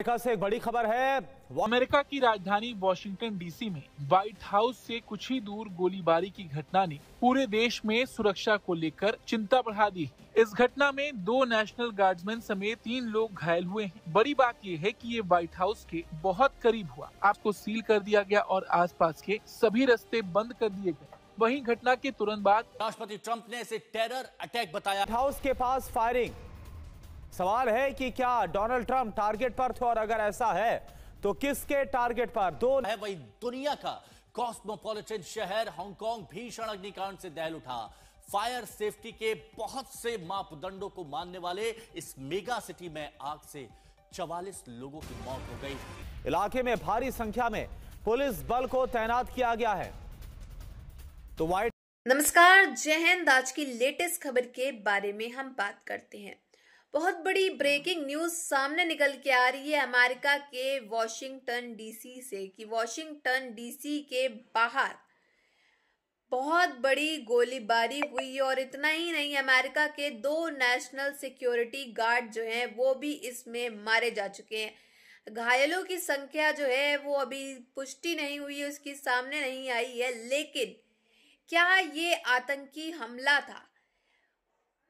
America से एक बड़ी खबर है। अमेरिका की राजधानी वॉशिंगटन डीसी में व्हाइट हाउस से कुछ ही दूर गोलीबारी की घटना ने पूरे देश में सुरक्षा को लेकर चिंता बढ़ा दी। इस घटना में 2 नेशनल गार्ड्समैन समेत 3 लोग घायल हुए हैं। बड़ी बात यह है कि ये व्हाइट हाउस के बहुत करीब हुआ। आपको सील कर दिया गया और आसपास के सभी रास्ते बंद कर दिए गए। वहीं घटना के तुरंत बाद राष्ट्रपति ट्रंप ने इसे टेरर अटैक बताया। व्हाइट हाउस के पास फायरिंग। सवाल है कि क्या डोनाल्ड ट्रंप टारगेट पर थे और अगर ऐसा है तो किसके टारगेट पर? दो है वही दुनिया का कॉस्मोपॉलिटन शहर हांगकांग भीषण अग्निकांड से दहल उठा। फायर सेफ्टी के बहुत से मापदंडों को मानने वाले इस मेगा सिटी में आग से 44 लोगों की मौत हो गई। इलाके में भारी संख्या में पुलिस बल को तैनात किया गया है। तो नमस्कार, जय हिंद। आज की लेटेस्ट खबर के बारे में हम बात करते हैं। बहुत बड़ी ब्रेकिंग न्यूज सामने निकल के आ रही है अमेरिका के वॉशिंगटन डीसी से कि वॉशिंगटन डीसी के बाहर बहुत बड़ी गोलीबारी हुई और इतना ही नहीं, अमेरिका के 2 नेशनल सिक्योरिटी गार्ड जो हैं वो भी इसमें मारे जा चुके हैं। घायलों की संख्या जो है वो अभी पुष्टि नहीं हुई है, उसकी सामने नहीं आई है। लेकिन क्या ये आतंकी हमला था,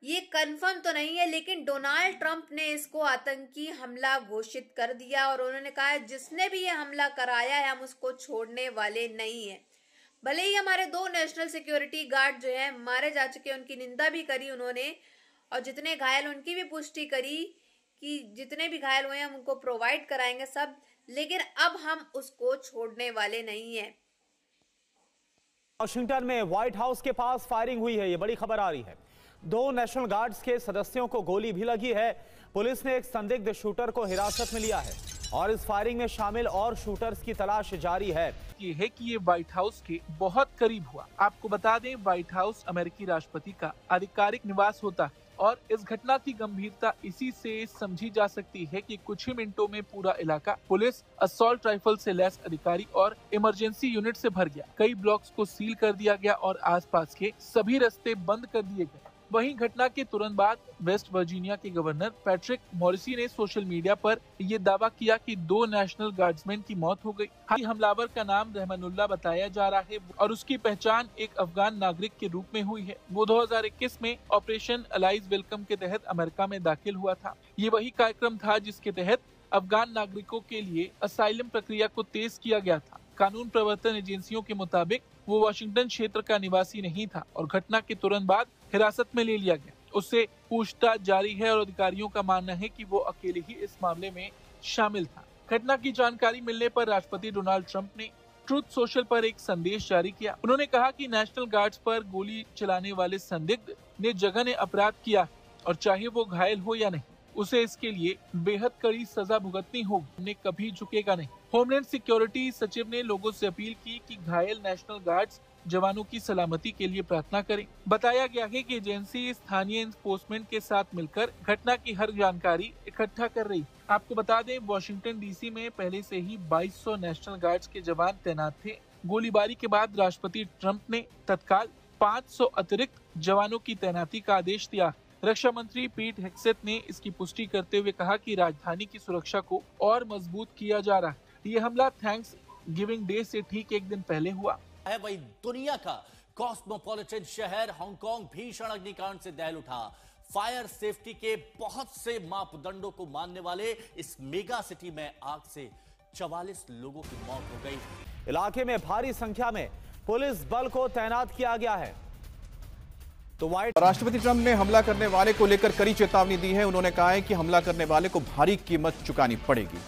ये कंफर्म तो नहीं है, लेकिन डोनाल्ड ट्रंप ने इसको आतंकी हमला घोषित कर दिया और उन्होंने कहा है जिसने भी ये हमला कराया है हम उसको छोड़ने वाले नहीं है। भले ही हमारे 2 नेशनल सिक्योरिटी गार्ड जो है मारे जा चुके हैं, उनकी निंदा भी करी उन्होंने और जितने घायल उनकी भी पुष्टि करी कि जितने भी घायल हुए हम उनको प्रोवाइड कराएंगे सब, लेकिन अब हम उसको छोड़ने वाले नहीं है। वॉशिंगटन में व्हाइट हाउस के पास फायरिंग हुई है, ये बड़ी खबर आ रही है। 2 नेशनल गार्ड्स के सदस्यों को गोली भी लगी है। पुलिस ने एक संदिग्ध शूटर को हिरासत में लिया है और इस फायरिंग में शामिल और शूटर्स की तलाश जारी है। ये है कि ये व्हाइट हाउस के बहुत करीब हुआ। आपको बता दें, व्हाइट हाउस अमेरिकी राष्ट्रपति का आधिकारिक निवास होता है और इस घटना की गंभीरता इसी से समझी जा सकती है कि कुछ ही मिनटों में पूरा इलाका पुलिस, असॉल्ट राइफल से लैस अधिकारी और इमरजेंसी यूनिट से भर गया। कई ब्लॉक्स को सील कर दिया गया और आसपास के सभी रास्ते बंद कर दिए गए। वहीं घटना के तुरंत बाद वेस्ट वर्जीनिया के गवर्नर पैट्रिक मॉरिसी ने सोशल मीडिया पर यह दावा किया कि 2 नेशनल गार्ड्समैन की मौत हो गई। हमलावर का नाम रहमानुल्लाह बताया जा रहा है और उसकी पहचान एक अफगान नागरिक के रूप में हुई है। वो 2021 में ऑपरेशन अलाइज वेलकम के तहत अमेरिका में दाखिल हुआ था। ये वही कार्यक्रम था जिसके तहत अफगान नागरिकों के लिए असाइलम प्रक्रिया को तेज किया गया था। कानून प्रवर्तन एजेंसियों के मुताबिक वो वाशिंगटन क्षेत्र का निवासी नहीं था और घटना के तुरंत बाद हिरासत में ले लिया गया। उससे पूछताछ जारी है और अधिकारियों का मानना है कि वो अकेले ही इस मामले में शामिल था। घटना की जानकारी मिलने पर राष्ट्रपति डोनाल्ड ट्रंप ने ट्रुथ सोशल पर एक संदेश जारी किया। उन्होंने कहा कि नेशनल गार्ड्स पर गोली चलाने वाले संदिग्ध ने जघन्य अपराध किया और चाहे वो घायल हो या नहीं, उसे इसके लिए बेहद कड़ी सजा भुगतनी होगी। हमने कभी झुकेगा नहीं। होमलैंड सिक्योरिटी सचिव ने लोगों से अपील की कि घायल नेशनल गार्ड्स जवानों की सलामती के लिए प्रार्थना करें। बताया गया है कि एजेंसी स्थानीय एनफोर्समेंट के साथ मिलकर घटना की हर जानकारी इकट्ठा कर रही। आपको बता दें, वॉशिंगटन डीसी में पहले से ही 2200 नेशनल गार्ड्स के जवान तैनात थे। गोलीबारी के बाद राष्ट्रपति ट्रंप ने तत्काल 500 अतिरिक्त जवानों की तैनाती का आदेश दिया। रक्षा मंत्री पीट हेग्सेथ ने इसकी पुष्टि करते हुए कहा कि राजधानी की सुरक्षा को और मजबूत किया जा रहा है। ये हमला थैंक्स गिविंग डे से ठीक एक दिन पहले हुआ है वही दुनिया का कॉस्मोपॉलिटन शहर हांगकांग भीषण अग्निकांड से दहल उठा। फायर सेफ्टी के बहुत से मापदंडों को मानने वाले इस मेगा सिटी में आग से 44 लोगों की मौत हो गई। इलाके में भारी संख्या में पुलिस बल को तैनात किया गया है। तो राष्ट्रपति ट्रंप ने हमला करने वाले को लेकर कड़ी चेतावनी दी है। उन्होंने कहा है कि हमला करने वाले को भारी कीमत चुकानी पड़ेगी।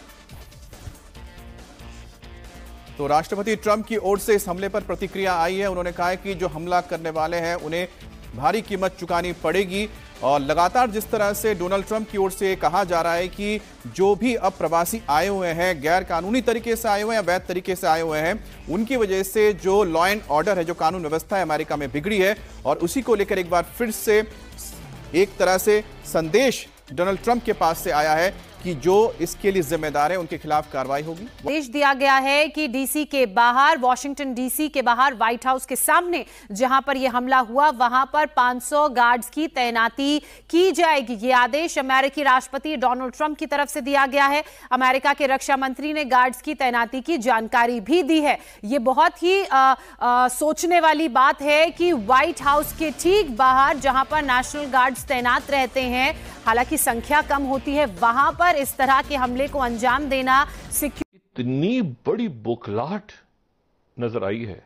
तो राष्ट्रपति ट्रंप की ओर से इस हमले पर प्रतिक्रिया आई है। उन्होंने कहा है कि जो हमला करने वाले हैं उन्हें भारी कीमत चुकानी पड़ेगी और लगातार जिस तरह से डोनाल्ड ट्रंप की ओर से कहा जा रहा है कि जो भी अब प्रवासी आए हुए हैं, गैर कानूनी तरीके से आए हुए हैं या वैध तरीके से आए हुए हैं, उनकी वजह से जो लॉ एंड ऑर्डर है, जो कानून व्यवस्था है अमेरिका में बिगड़ी है और उसी को लेकर एक बार फिर से एक तरह से संदेश डोनाल्ड ट्रंप के पास से आया है कि जो इसके लिए जिम्मेदार है उनके खिलाफ कार्रवाई होगी। आदेश दिया गया है कि डीसी के बाहर, वॉशिंगटन डीसी के बाहर, व्हाइट हाउस के सामने जहां पर यह हमला हुआ वहां पर 500 गार्ड्स की तैनाती की जाएगी। यह आदेश अमेरिकी राष्ट्रपति डोनाल्ड ट्रंप की तरफ से दिया गया है। अमेरिका के रक्षा मंत्री ने गार्ड्स की तैनाती की जानकारी भी दी है। यह बहुत ही सोचने वाली बात है कि व्हाइट हाउस के ठीक बाहर जहां पर नेशनल गार्ड्स तैनात रहते हैं, हालांकि संख्या कम होती है, वहां पर इस तरह के हमले को अंजाम देना इतनी बड़ी बौखलाहट नजर आई है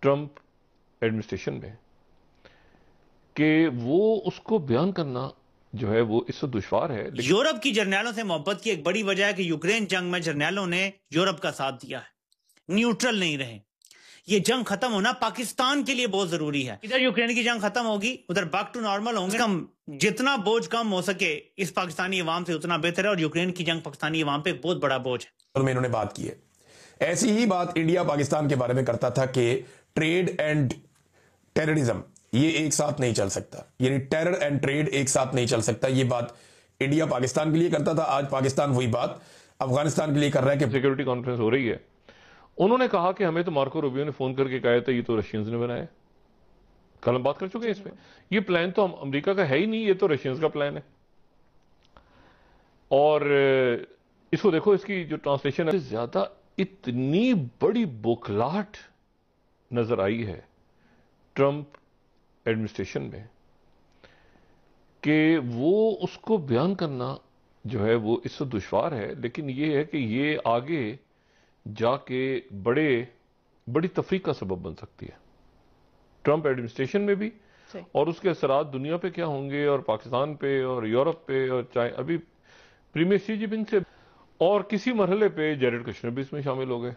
ट्रंप एडमिनिस्ट्रेशन में कि वो उसको बयान करना जो है वो इससे दुश्वार है। यूरोप की जर्नैलों से मोहब्बत की एक बड़ी वजह है कि यूक्रेन जंग में जर्नैलों ने यूरोप का साथ दिया है, न्यूट्रल नहीं रहे। ये जंग खत्म होना पाकिस्तान के लिए बहुत जरूरी है। इधर यूक्रेन की जंग खत्म होगी, उधर बैक टू नॉर्मल होंगे। जितना बोझ कम हो सके इस पाकिस्तानी अवाम से उतना बेहतर है, और यूक्रेन की जंग पाकिस्तानी अवाम पे एक बहुत बड़ा बोझ है। इन्होंने बात की है, ऐसी ही बात इंडिया पाकिस्तान के बारे में करता था कि ट्रेड एंड टेररिज्म ये एक साथ नहीं चल सकता, यानी टेरर एंड ट्रेड एक साथ नहीं चल सकता। ये बात इंडिया पाकिस्तान के लिए करता था, आज पाकिस्तान वही बात अफगानिस्तान के लिए कर रहा है कि सिक्योरिटी कॉन्फ्रेंस हो रही है। उन्होंने कहा कि हमें तो मार्को रूबियो ने फोन करके कहा था ये तो रशियंस ने बनाया। कल हम बात कर चुके हैं इसमें। ये प्लान तो अमेरिका का है ही नहीं, ये तो रशियंस का प्लान है। और इसको देखो, इसकी जो ट्रांसलेशन है, ज्यादा इतनी बड़ी बौखलाहट नजर आई है ट्रंप एडमिनिस्ट्रेशन में कि वो उसको बयान करना जो है वो इससे दुश्वार है। लेकिन ये है कि ये आगे जाके बड़ी तफरीक का सबब बन सकती है ट्रंप एडमिनिस्ट्रेशन में भी, और उसके असरात दुनिया पे क्या होंगे, और पाकिस्तान पे और यूरोप पे, और चाहे अभी प्रीमियर शी जिनपिंग से, और किसी मरहले पे जैरेड कुशनर भी इसमें शामिल हो गए।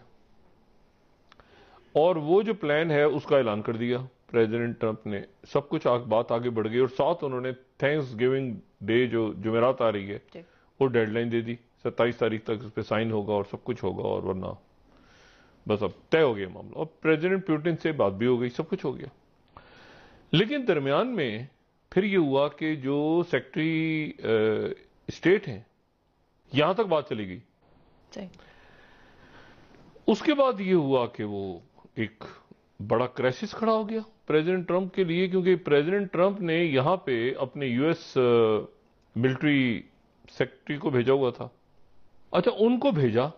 और वो जो प्लान है उसका ऐलान कर दिया प्रेसिडेंट ट्रंप ने। सब कुछ बात आगे बढ़ गई, और साथ उन्होंने थैंक्स गिविंग डे जो जुमेरात आ रही है वो डेडलाइन दे दी, 27 तारीख तक उस पर साइन होगा और सब कुछ होगा, और वरना बस अब तय हो गया मामला। और प्रेसिडेंट पुतिन से बात भी हो गई, सब कुछ हो गया। लेकिन दरमियान में फिर ये हुआ कि जो सेक्रेटरी स्टेट हैं, यहां तक बात चली गई। उसके बाद ये हुआ कि वो एक बड़ा क्राइसिस खड़ा हो गया प्रेसिडेंट ट्रंप के लिए, क्योंकि प्रेसिडेंट ट्रंप ने यहां पे अपने यूएस मिलिट्री सेक्रेटरी को भेजा हुआ था। अच्छा, उनको भेजा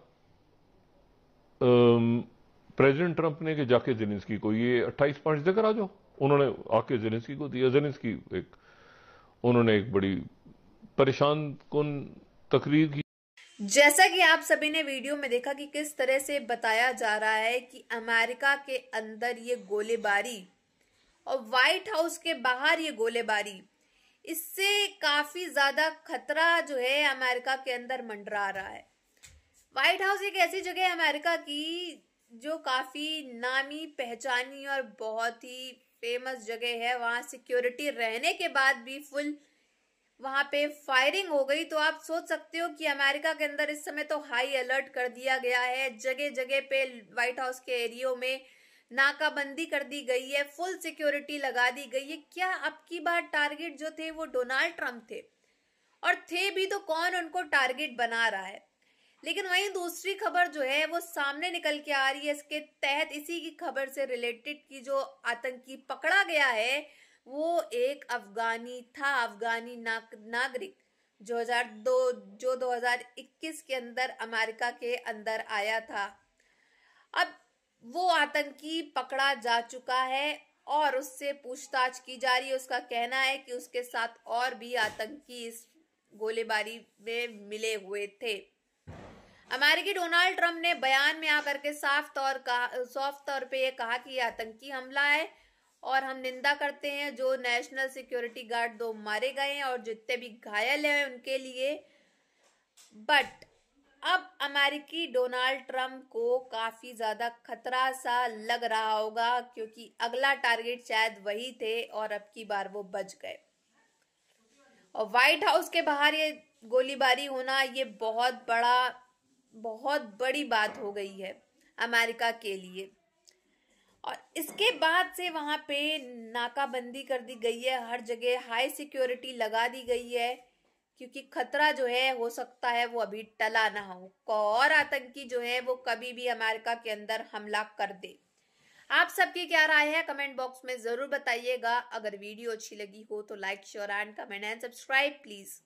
प्रेसिडेंट ट्रंप ने कि जाके ज़ेलेंस्की को ये 28 पॉइंट्स देकर आ जाओ। उन्होंने आके ज़ेलेंस्की को दिया। ज़ेलेंस्की उन्होंने एक बड़ी परेशान कुन तकरीर की। जैसा कि आप सभी ने वीडियो में देखा कि किस तरह से बताया जा रहा है कि अमेरिका के अंदर ये गोलीबारी और व्हाइट हाउस के बाहर ये गोलीबारी, इससे काफी ज्यादा खतरा जो है अमेरिका के अंदर मंडरा रहा है। व्हाइट हाउस एक ऐसी जगह है अमेरिका की जो काफी नामी पहचानी और बहुत ही फेमस जगह है। वहां सिक्योरिटी रहने के बाद भी फुल वहां पे फायरिंग हो गई, तो आप सोच सकते हो कि अमेरिका के अंदर इस समय तो हाई अलर्ट कर दिया गया है। जगह जगह पे व्हाइट हाउस के एरियो में नाकाबंदी कर दी गई है, फुल सिक्योरिटी लगा दी गई है। क्या अब की बार टारगेट जो थे वो डोनाल्ड ट्रंप थे, और थे भी तो कौन उनको टारगेट बना रहा है। लेकिन वहीं दूसरी खबर जो है वो सामने निकल के आ रही है। इसके तहत इसी की खबर से रिलेटेड की जो आतंकी पकड़ा गया है वो एक अफगानी था, अफगानी नागरिक जो 2021 के अंदर अमेरिका के अंदर आया था। अब वो आतंकी पकड़ा जा चुका है और उससे पूछताछ की जा रही है। उसका कहना है कि उसके साथ और भी आतंकी इस गोलीबारी में मिले हुए थे। अमेरिकी डोनाल्ड ट्रंप ने बयान में आकर के साफ तौर पे ये कहा कि ये आतंकी हमला है और हम निंदा करते हैं जो नेशनल सिक्योरिटी गार्ड 2 मारे गए हैं और जितने भी घायल हैं उनके लिए। बट अब अमेरिकी डोनाल्ड ट्रंप को काफी ज्यादा खतरा सा लग रहा होगा, क्योंकि अगला टारगेट शायद वही थे और अब की बार वो बच गए। और व्हाइट हाउस के बाहर ये गोलीबारी होना ये बहुत बड़ी बात हो गई है अमेरिका के लिए। और इसके बाद से वहां पे नाकाबंदी कर दी गई है, हर जगह हाई सिक्योरिटी लगा दी गई है। क्योंकि खतरा जो है हो सकता है वो अभी टला ना हो और आतंकी जो है वो कभी भी अमेरिका के अंदर हमला कर दे। आप सबकी क्या राय है कमेंट बॉक्स में जरूर बताइएगा। अगर वीडियो अच्छी लगी हो तो like share and comment and subscribe please.